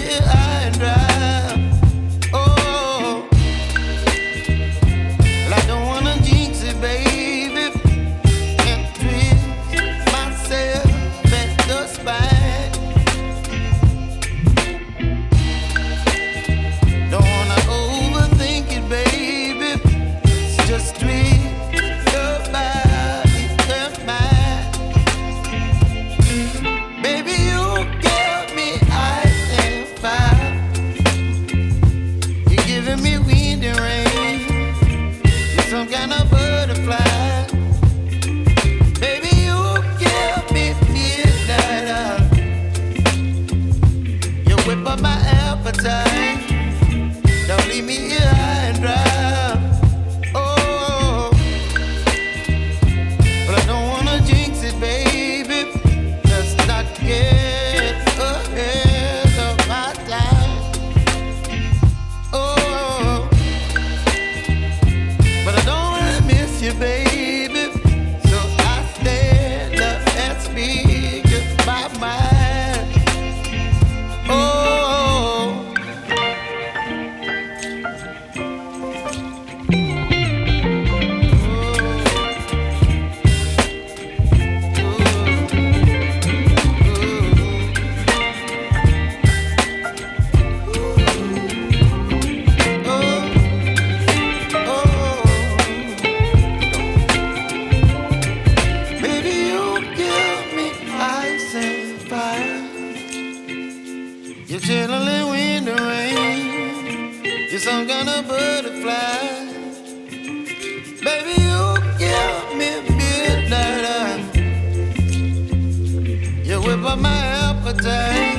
here high and dry. Oh, well, I don't wanna jinx it, baby, and twist myself at the spine. Don't wanna overthink it, baby. It's just twist your body and mine. Baby, you give me ice and fire. You're giving me wind and rain. You're some kind of butterfly. Baby, you give me midnight. You whip up my appetite. Don't leave me here high and dry. Oh, but I don't wanna jinx it, baby. Let's not get ahead of my time. Oh, but I don't wanna miss you, baby. So I stand up and speak my mind. Oh. Baby, you give me ice and fire. You're chilling wind and rain. You're some kind of butterfly. Baby, you give me midnight. You whip up my appetite.